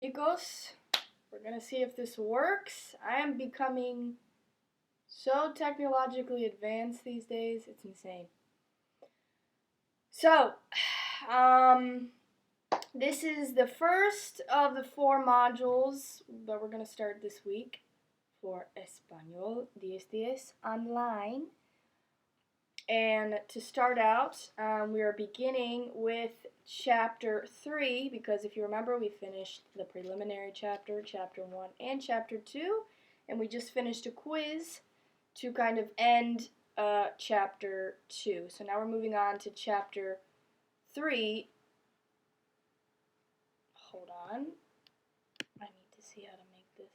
Chicos, we're gonna see if this works. I am becoming so technologically advanced these days, it's insane. So, um, this is the first of the 4 modules that we're gonna start this week for Español 10 online. And to start out, we are beginning with chapter 3, because if you remember, we finished the preliminary chapter, chapter 1 and chapter 2, and we just finished a quiz to kind of end chapter 2. So now we're moving on to chapter 3. Hold on. I need to see how to make this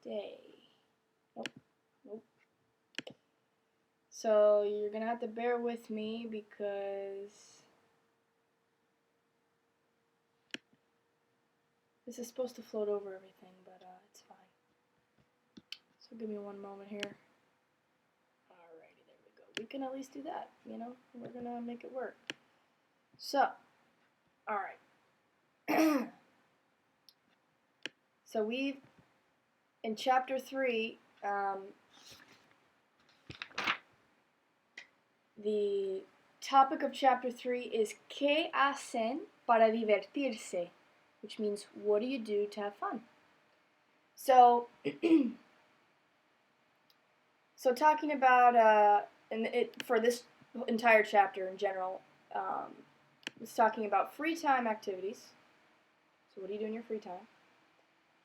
stay. Nope. So you're going to have to bear with me because this is supposed to float over everything, but it's fine. So give me one moment here. Alrighty, there we go. We can at least do that, you know? We're going to make it work. So, alright. So we've, in chapter 3, the topic of chapter 3 is ¿Qué hacen para divertirse? Which means, what do you do to have fun? So, talking about, for this entire chapter in general, it's talking about free time activities. So what do you do in your free time?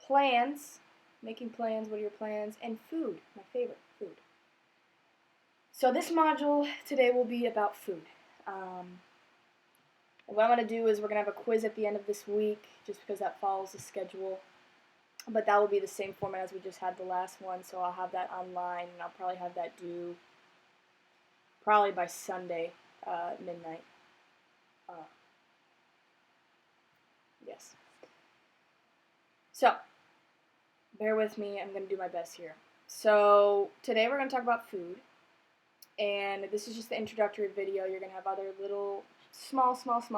Plans, making plans, what are your plans? And food, my favorite, food. So this module today will be about food. What I'm going to do is we're going to have a quiz at the end of this week, just because that follows the schedule. But that will be the same format as we just had the last one, so I'll have that online, and I'll probably have that due probably by Sunday, midnight. Yes. So, bear with me, I'm going to do my best here. So, today we're going to talk about food, and this is just the introductory video. You're going to have other little, small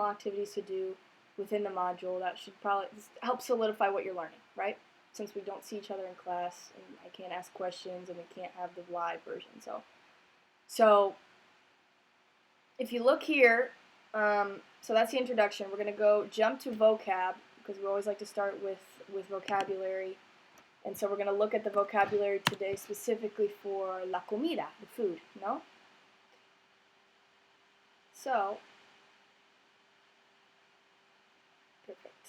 activities to do within the module that should probably help solidify what you're learning, right? Since we don't see each other in class, and I can't ask questions, and we can't have the live version. So if you look here, so that's the introduction. We're going to jump to vocab, because we always like to start with vocabulary. And so we're going to look at the vocabulary today specifically for la comida, the food, no? So, perfect.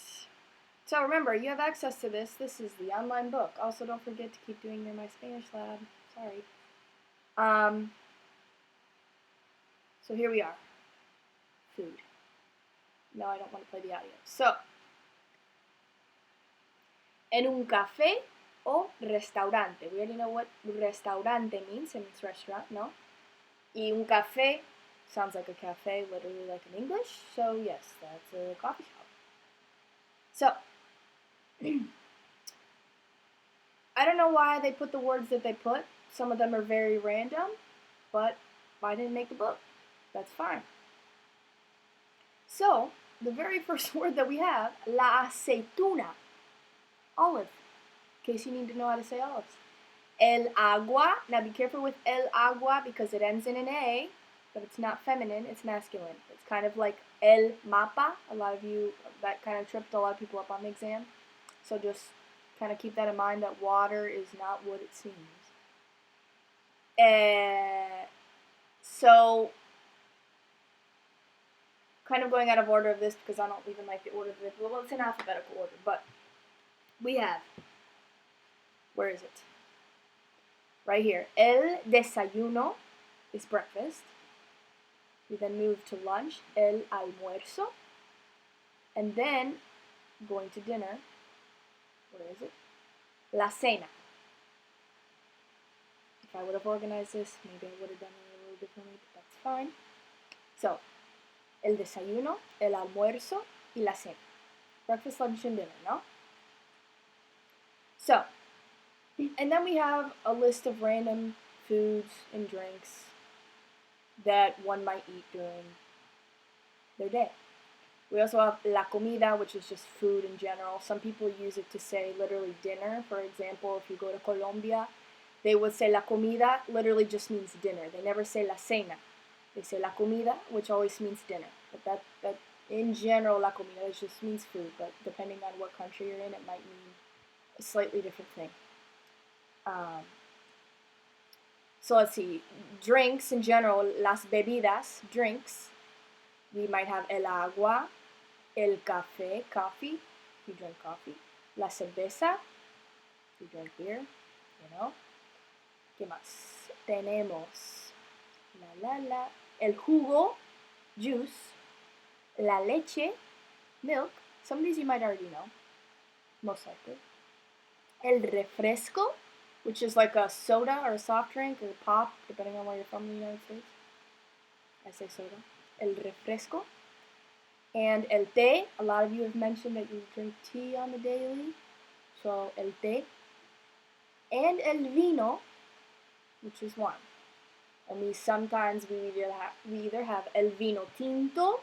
So remember, you have access to this. This is the online book. Also, don't forget to keep doing your My Spanish Lab. Sorry. So here we are. Food. No, I don't want to play the audio. So, en un café o restaurante. We already know what restaurante means, and it's restaurant, no? Y un café sounds like a cafe, literally like in English. So yes, that's a coffee shop. So, I don't know why they put the words that they put. Some of them are very random, but I didn't make the book. That's fine. So, the very first word that we have, la aceituna, olive, in case you need to know how to say olives. El agua, now be careful with el agua because it ends in an A, but it's not feminine, it's masculine. It's kind of like el mapa. A lot of you, that kind of tripped a lot of people up on the exam. So just kind of keep that in mind, that water is not what it seems. So, kind of going out of order of this because I don't even like the order of this. Well, it's in alphabetical order, but we have, where is it? Right here. El desayuno is breakfast. We then move to lunch, el almuerzo. And then, going to dinner, where is it? La cena. If I would have organized this, maybe I would have done it a little differently, but that's fine. So, el desayuno, el almuerzo, y la cena. Breakfast, lunch, and dinner, no? So, and then we have a list of random foods and drinks that one might eat during their day. We also have la comida, which is just food in general. Some people use it to say literally dinner. For example, if you go to Colombia, they would say la comida literally just means dinner. They never say la cena. They say la comida, which always means dinner. But that in general, la comida just means food. But depending on what country you're in, it might mean a slightly different thing. So let's see. Drinks in general, las bebidas, drinks. We might have el agua, el café, coffee. You drink coffee. La cerveza. You drink beer. You know. ¿Qué más? Tenemos la. El jugo, juice. La leche, milk. Some of these you might already know. Most likely. El refresco, which is like a soda or a soft drink or pop, depending on where you're from in the United States. I say soda. El refresco. And el té. A lot of you have mentioned that you drink tea on the daily. So el té. And el vino, which is wine. And sometimes we either have el vino tinto.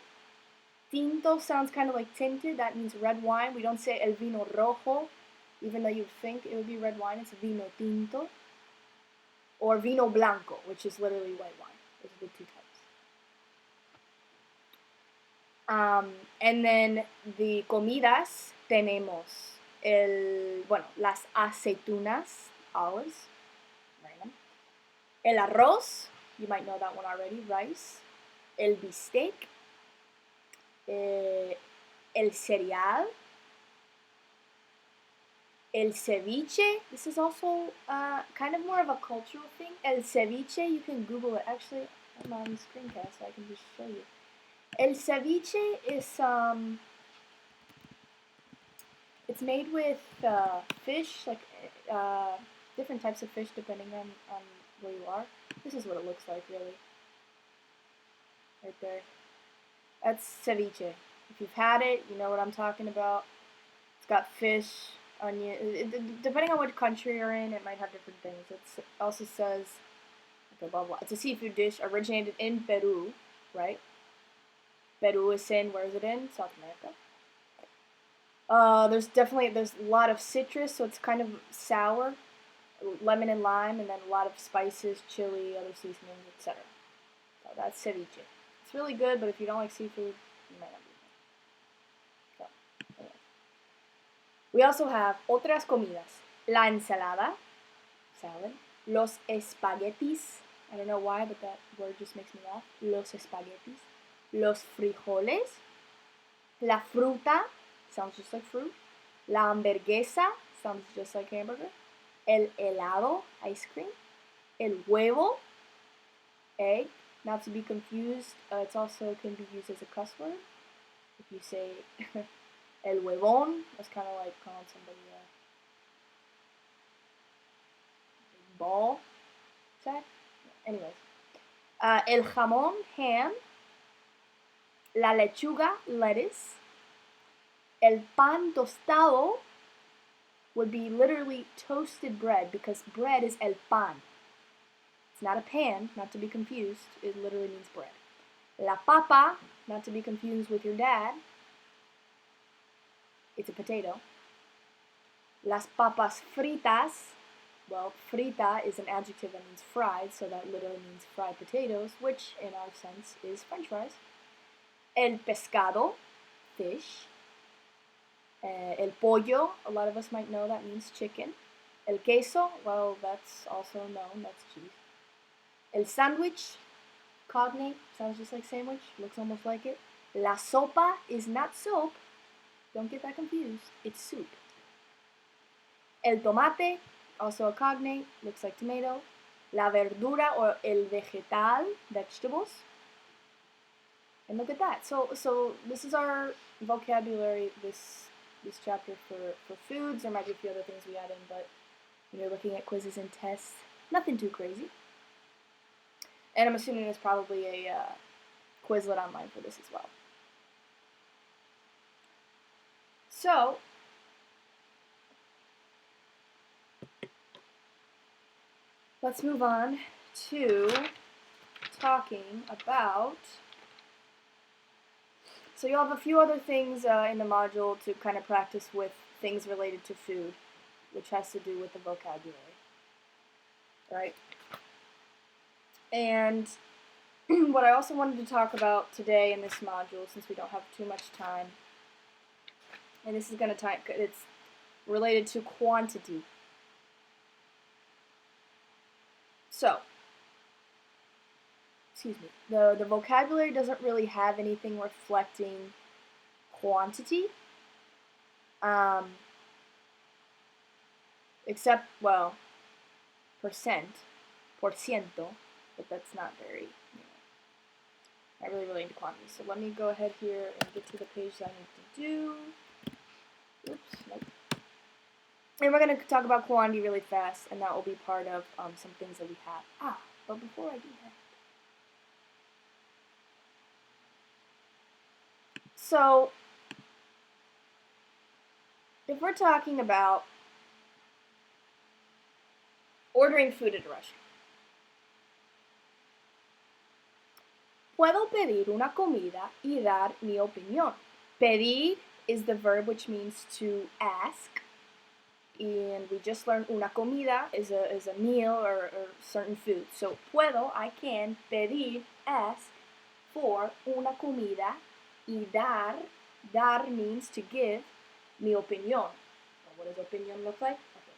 Tinto sounds kind of like tinted. That means red wine. We don't say el vino rojo, even though you'd think it would be red wine. It's vino tinto. Or vino blanco, which is literally white wine. Those are the two types. And then the comidas tenemos las aceitunas, olives, random. El arroz, you might know that one already, rice. El bistec, el cereal, el ceviche. This is also kind of more of a cultural thing. El ceviche, you can Google it. Actually, I'm on the screencast, so I can just show you. El ceviche is it's made with fish, like different types of fish depending on where you are. This is what it looks like, really. Right there. That's ceviche. If you've had it, you know what I'm talking about. It's got fish, onion. Depending on what country you're in, it might have different things. It also says, okay, blah, blah. It's a seafood dish originated in Peru, right? Peru is in, where is it in? South America. There's a lot of citrus, so it's kind of sour, lemon and lime, and then a lot of spices, chili, other seasonings, etc. So that's ceviche. It's really good, but if you don't like seafood, you might not be it. So, anyway. We also have otras comidas. La ensalada, salad. Los espaguetis. I don't know why, but that word just makes me laugh. Los espaguetis. Los frijoles. La fruta. Sounds just like fruit. La hamburguesa. Sounds just like hamburger. El helado. Ice cream. El huevo. Egg. Not to be confused, it also can be used as a cuss word. If you say el huevón, that's kind of like calling somebody a ball sack. Anyways. El jamón, ham. La lechuga, lettuce. El pan tostado would be literally toasted bread, because bread is el pan. It's not a pan, not to be confused. It literally means bread. La papa, not to be confused with your dad. It's a potato. Las papas fritas. Well, frita is an adjective that means fried, so that literally means fried potatoes, which in our sense is French fries. El pescado, fish. El pollo, a lot of us might know that means chicken. El queso, well, that's also known, that's cheese. El sandwich, cognate, sounds just like sandwich, looks almost like it. La sopa is not soap, don't get that confused, it's soup. El tomate, also a cognate, looks like tomato. La verdura or el vegetal, vegetables. And look at that. So this is our vocabulary, this chapter for foods. There might be a few other things we add in, but when you're looking at quizzes and tests, nothing too crazy. And I'm assuming there's probably a Quizlet online for this as well. So, let's move on to talking about So you'll have a few other things in the module to kind of practice with things related to food, which has to do with the vocabulary, right? And what I also wanted to talk about today in this module, since we don't have too much time, and this is going to it's related to quantity. So, excuse me, the vocabulary doesn't really have anything reflecting quantity, except, well, por ciento, but that's not very, not really relating to quantity. So let me go ahead here and get to the page that I need to do. Oops, nope. And we're going to talk about quantity really fast, and that will be part of some things that we have. But before I do that, so if we're talking about ordering food at a restaurant, puedo pedir una comida y dar mi opinión. Pedir is the verb which means to ask, and we just learned una comida is a meal or certain food. So puedo, I can, pedir, ask for una comida y dar means to give, mi opinión. What does opinión look like? Okay.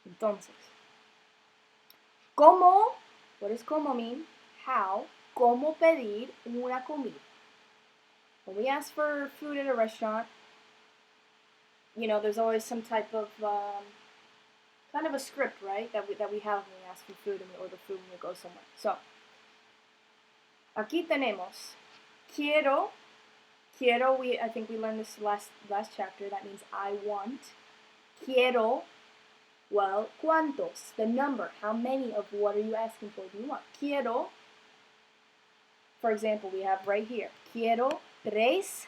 Entonces, ¿cómo? What does ¿cómo mean? How? ¿Cómo pedir una comida? When we ask for food at a restaurant, there's always some type of kind of a script, right? That we have when we ask for food and we order food when we go somewhere. So, aquí tenemos quiero. I think we learned this last chapter. That means I want. Quiero. Well, ¿cuántos? The number. How many of what are you asking for do you want? Quiero. For example, we have right here. Quiero 3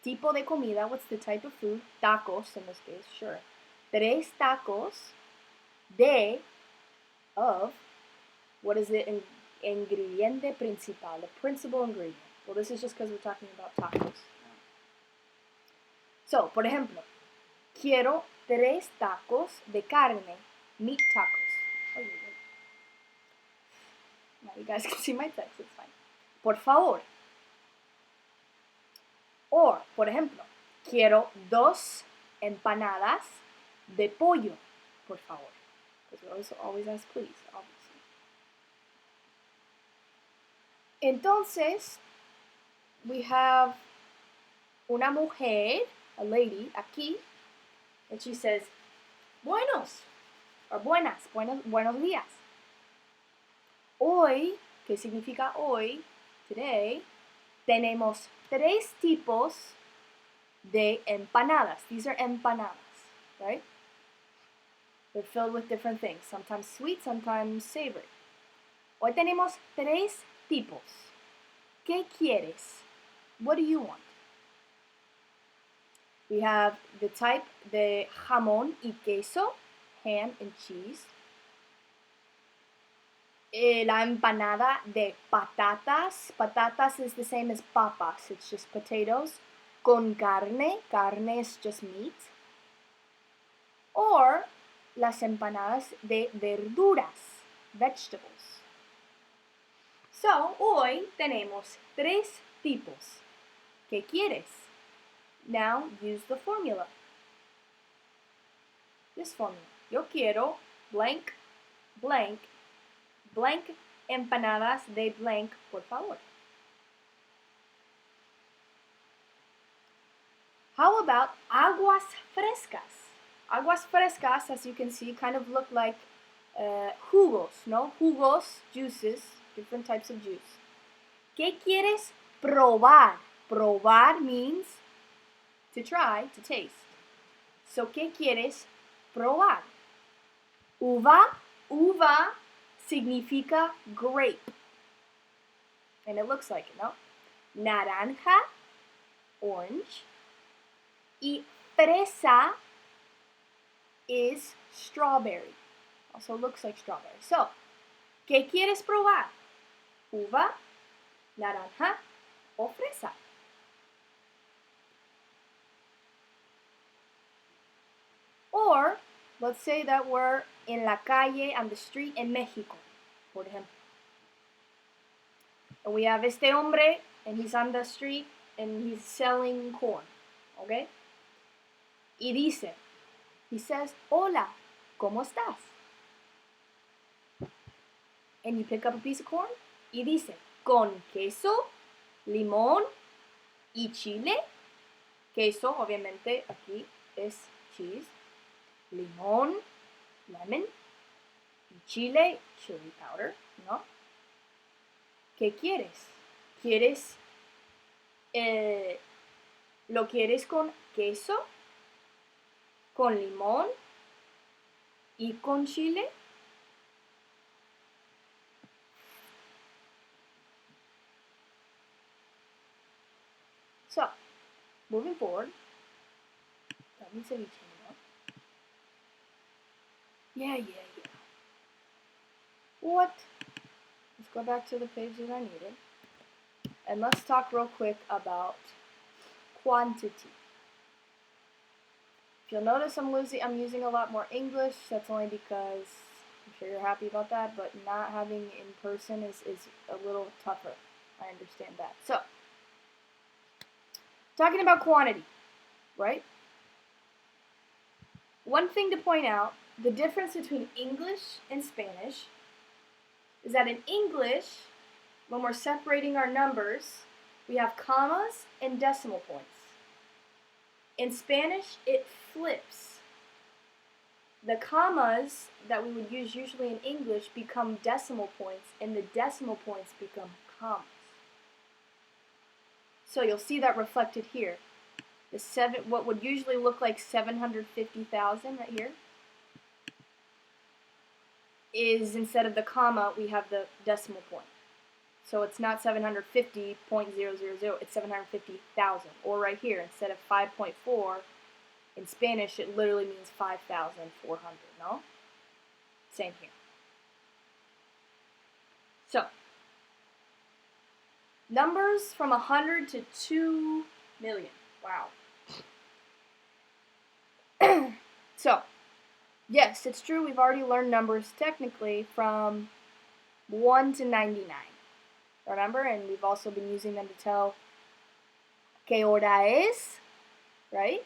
tipo de comida. What's the type of food? Tacos, in this case, sure. 3 tacos of, what is the ingrediente principal, the principal ingredient? Well, this is just because we're talking about tacos. So, por ejemplo, quiero 3 tacos de carne, meat tacos. Now you guys can see my text, it's fine. Por favor. Or, por ejemplo, quiero 2 empanadas de pollo, por favor. Because we always ask please, obviously. Entonces, we have una mujer, a lady, aquí, and she says, buenos, or buenos días. Hoy, ¿qué significa hoy? Today, tenemos 3 tipos de empanadas. These are empanadas, right? They're filled with different things, sometimes sweet, sometimes savory. Hoy tenemos 3 tipos. ¿Qué quieres? What do you want? We have the type de jamón y queso, ham and cheese. La empanada de patatas. Patatas is the same as papas. It's just potatoes. Con carne. Carne is just meat. Or las empanadas de verduras. Vegetables. So, hoy tenemos 3 tipos. ¿Qué quieres? Now, use the formula. This formula. Yo quiero blank, blank, blank empanadas de blank, por favor. How about aguas frescas? Aguas frescas, as you can see, kind of look like jugos, no? Jugos, juices, different types of juice. ¿Qué quieres probar? Probar means to try, to taste. So, ¿qué quieres probar? Uva significa grape. And it looks like it, no? Naranja, orange. Y fresa is strawberry. Also looks like strawberry. So, ¿qué quieres probar? Uva, naranja o fresa. Or, let's say that we're en la calle, on the street in Mexico, por ejemplo. And we have este hombre, and he's on the street, and he's selling corn, okay? Y dice, he says, hola, ¿cómo estás? And you pick up a piece of corn, y dice, con queso, limón y chile. Queso, obviamente, aquí es cheese. Limón, lemon. Y chile, chili powder, ¿no? ¿Qué quieres? ¿Lo quieres con queso, con limón y con chile? So, moving forward, dame ceviche, ¿no? Yeah. What? Let's go back to the page that I needed. And let's talk real quick about quantity. If you'll notice, I'm using a lot more English. That's only because I'm sure you're happy about that, but not having in person is a little tougher. I understand that. So, talking about quantity, right? One thing to point out, the difference between English and Spanish is that in English, when we're separating our numbers, we have commas and decimal points. In Spanish, it flips. The commas that we would use usually in English become decimal points, and the decimal points become commas. So you'll see that reflected here. What would usually look like 750,000 right here is, instead of the comma, we have the decimal point. So it's not 750.000, it's 750,000. Or right here, instead of 5.4, in Spanish, it literally means 5,400, no? Same here. So, numbers from 100 to 2 million. Wow. So, yes, it's true, we've already learned numbers technically from 1 to 99. Remember? And we've also been using them to tell qué hora es, right?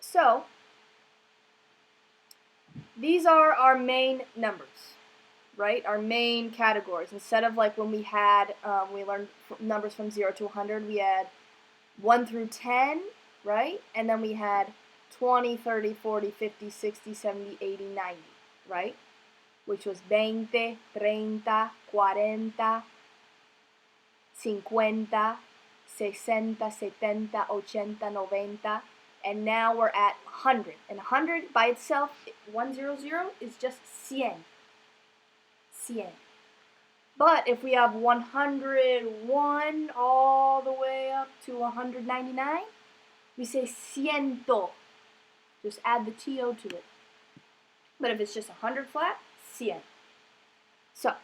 So, these are our main numbers, right? Our main categories. Instead of like when we had, we learned numbers from 0 to 100, we had 1 through 10, right? And then we had 20, 30, 40, 50, 60, 70, 80, 90, right? Which was 20, 30, 40, 50, 60, 70, 80, 90, and now we're at 100. And 100 by itself, 100 is just 100. 100. But if we have 101 all the way up to 199, we say ciento. Just add the to to it. But if it's just 100 flat, 100. So,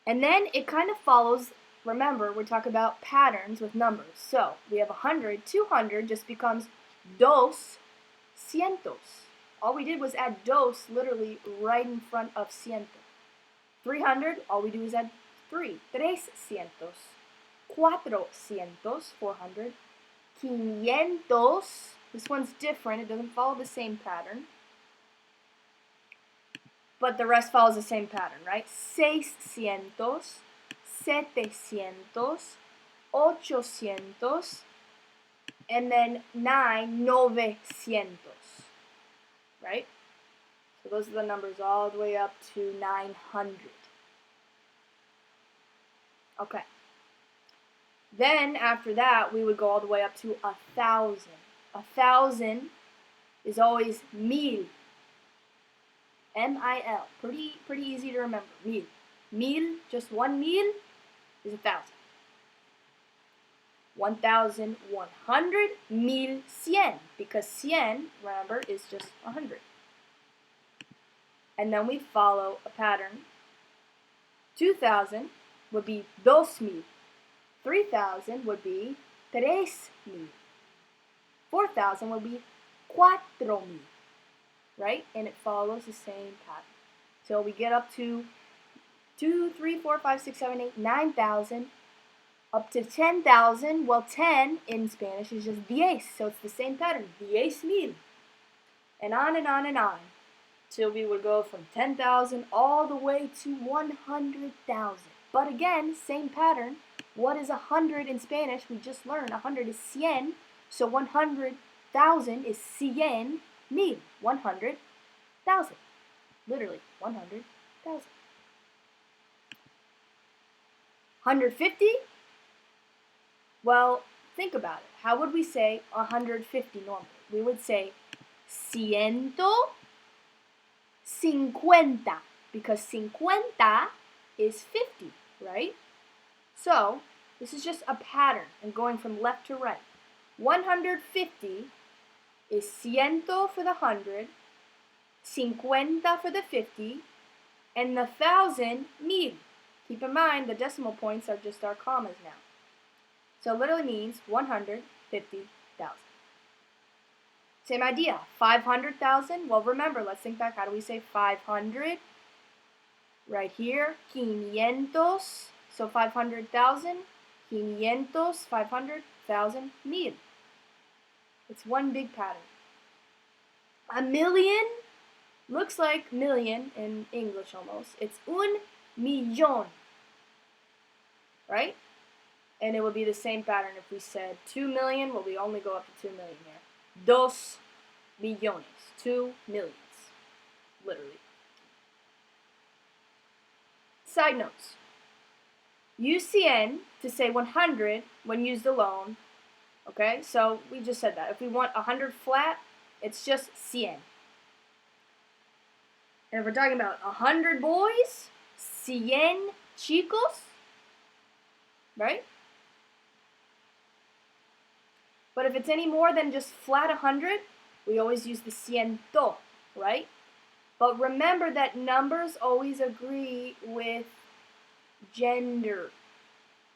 and then it kind of follows, remember, we're talking about patterns with numbers. So, we have 100, 200 just becomes dos cientos. All we did was add dos literally right in front of ciento. 300, all we do is add 3. 300. 400, 400. 500, this one's different, it doesn't follow the same pattern. But the rest follows the same pattern, right? 600, 700, 800, and then 900, right? So those are the numbers all the way up to 900. Okay. Then after that, we would go all the way up to 1,000. 1,000 is always mil. M-I-L. Pretty easy to remember. Mil. Mil, just one mil, is 1,000. 1,100, 1,100, because 100, remember, is just 100. And then we follow a pattern. 2,000 would be 2,000. 3,000 would be 3,000. 4,000 will be 4,000, right? And it follows the same pattern. So we get up to 2, 3, 4, 5, 6, 7, 8, 9,000, up to 10,000. Well, 10 in Spanish is just 10, so it's the same pattern, 10,000. And on and on and on, till we would go from 10,000 all the way to 100,000. But again, same pattern. What is 100 in Spanish? We just learned 100 is 100, so 100,000 is 100,000. 100,000. Literally, 100,000. 150? Well, think about it. How would we say 150 normally? We would say 150, because 50 is 50, right? So, this is just a pattern and going from left to right. 150 is 100 for the 100, 50 for the 50, and the 1,000, 1000. Keep in mind, the decimal points are just our commas now. So it literally means 150,000. Same idea. 500,000. Well, remember, let's think back. How do we say 500? Right here, 500. So 500,000, 500, 500,000, 1000. It's one big pattern. A million looks like million in English almost. It's un millón, right? And it would be the same pattern if we said 2 million. Well, we only go up to 2 million here. 2 millones, 2 millions, literally. Side notes. Use 100 to say 100 when used alone. Okay, so we just said that. If we want 100 flat, it's just 100. And if we're talking about 100 boys, 100 chicos, right? But if it's any more than just flat 100, we always use the ciento, right? But remember that numbers always agree with gender,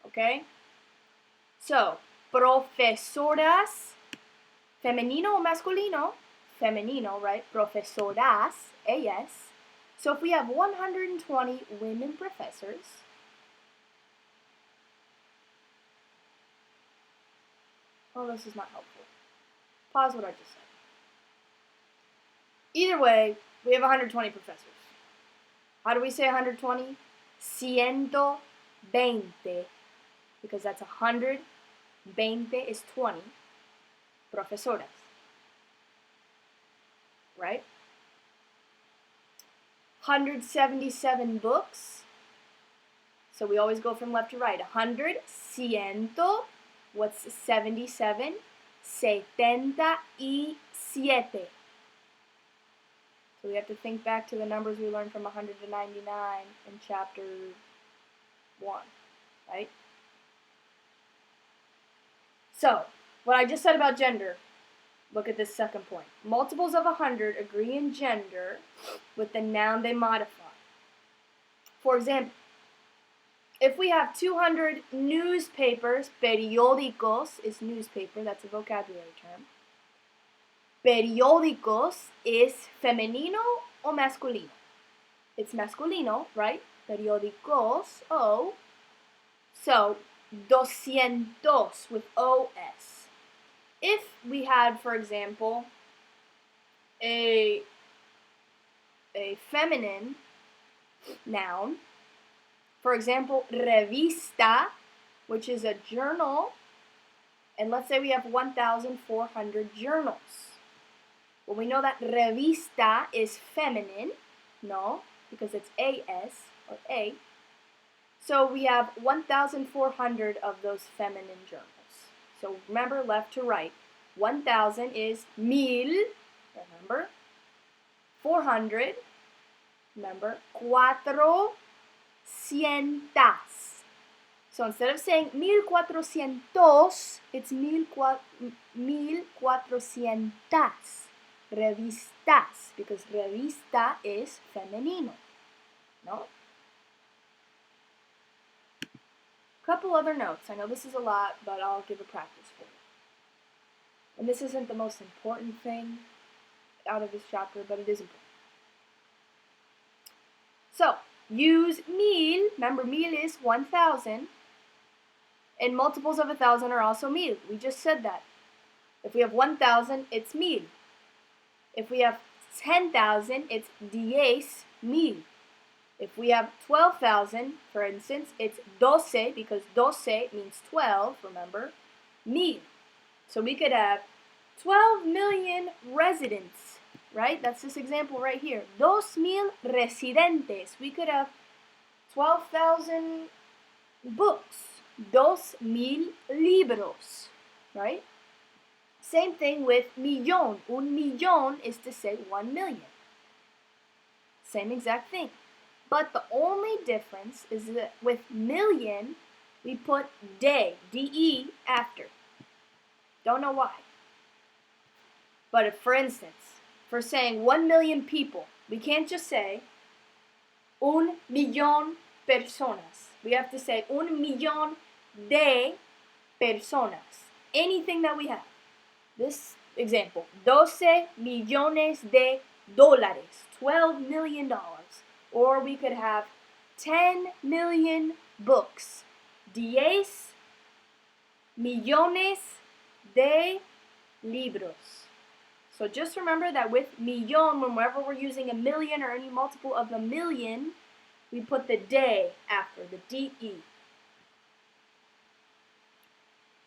okay? So, profesoras, femenino o masculino? Femenino, right? Profesoras, ellas. So if we have 120 women professors, oh, this is not helpful. Pause what I just said. Either way, we have 120 professors. How do we say 120? 120, because that's 100. 20 is 20. Profesoras. Right? 177 books. So we always go from left to right. 100, 100. What's 77? 77. So we have to think back to the numbers we learned from 100 to 99 in chapter 1, right? So, what I just said about gender, look at this second point. Multiples of 100 agree in gender with the noun they modify. For example, if we have 200 newspapers, periódicos is newspaper, that's a vocabulary term. Periódicos is femenino o masculino? It's masculino, right? Periódicos, O. So, 200 with OS. If we had, for example, a feminine noun, for example, revista, which is a journal, and let's say we have 1,400 journals. Well, we know that revista is feminine, no, because it's AS, or A. So we have 1,400 of those feminine journals. So remember, left to right. 1,000 is 1000, remember. 400, remember. 400. So instead of saying 1400, it's 1400. Revistas, because revista is femenino, no? Couple other notes. I know this is a lot, but I'll give a practice for you. And this isn't the most important thing out of this chapter, but it is important. So, use mil. Remember, mil is 1,000. And multiples of 1,000 are also mil. We just said that. If we have 1,000, it's mil. If we have 10,000, it's 10,000. If we have 12,000, for instance, it's 12, because 12 means 12, remember, mil. So we could have 12 million residents, right? That's this example right here. 2,000 residentes. We could have 12,000 books. 2,000 libros, right? Same thing with millón. Un millón is to say 1 million. Same exact thing. But the only difference is that with million, we put de, de after. Don't know why. But if, for instance, for saying 1 million people, we can't just say un millón personas. We have to say un millón de personas. Anything that we have. This example, 12 millones de dólares, $12 million. Or we could have 10 million books, 10 millones de libros. So just remember that with millón, whenever we're using a million or any multiple of a million, we put the de after, the de.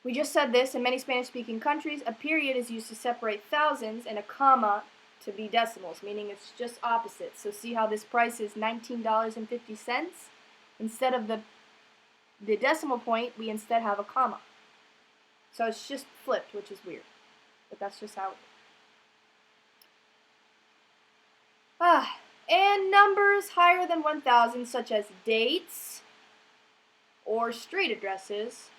We just said this, in many Spanish-speaking countries, a period is used to separate thousands and a comma to be decimals, meaning it's just opposite. So see how this price is $19.50? Instead of the decimal point, we instead have a comma. So it's just flipped, which is weird. But that's just how it is. And numbers higher than 1,000, such as dates or street addresses,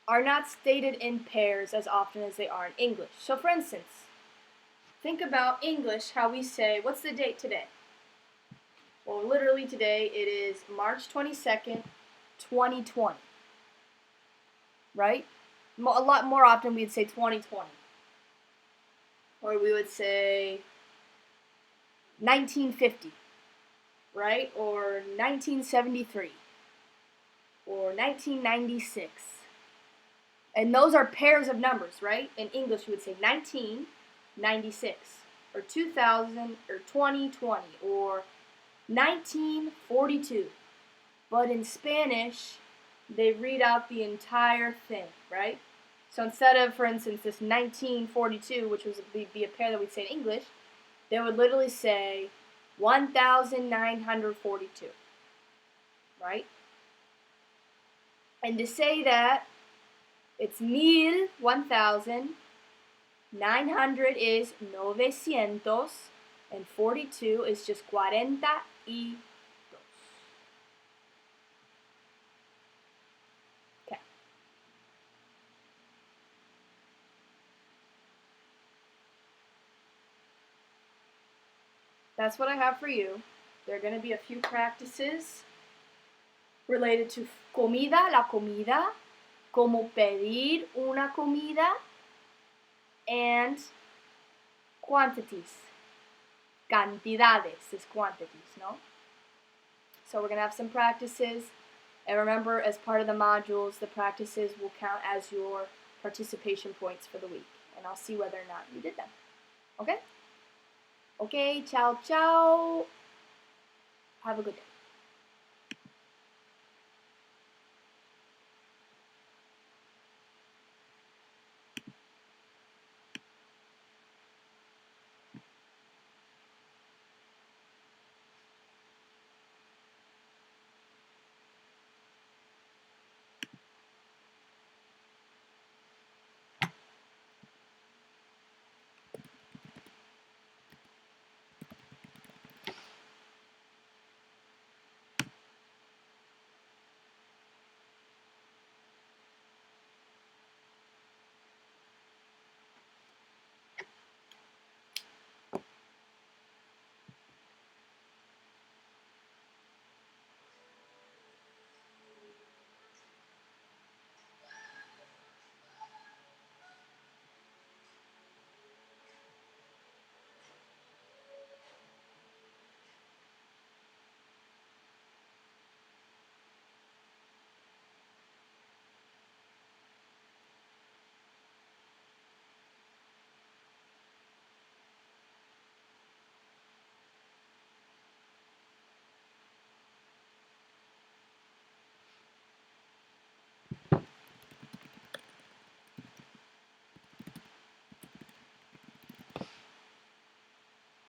are not stated in pairs as often as they are in English. So for instance, think about English, how we say, what's the date today? Well, literally today it is March 22nd, 2020. Right? A lot more often we'd say 2020. Or we would say 1950. Right? Or 1973. Or 1996. And those are pairs of numbers, right? In English, you would say 1996, or 2000, or 2020, or 1942. But in Spanish, they read out the entire thing, right? So instead of, for instance, this 1942, which would be a pair that we'd say in English, they would literally say 1942, right? And to say that, it's 1,000, 900 is 900, and 42 is just 42. Okay. That's what I have for you. There are going to be a few practices related to comida, la comida, como pedir una comida, and quantities. Cantidades is quantities, no? So we're going to have some practices. And remember, as part of the modules, the practices will count as your participation points for the week. And I'll see whether or not you did them. Okay? Okay, ciao, ciao. Have a good day.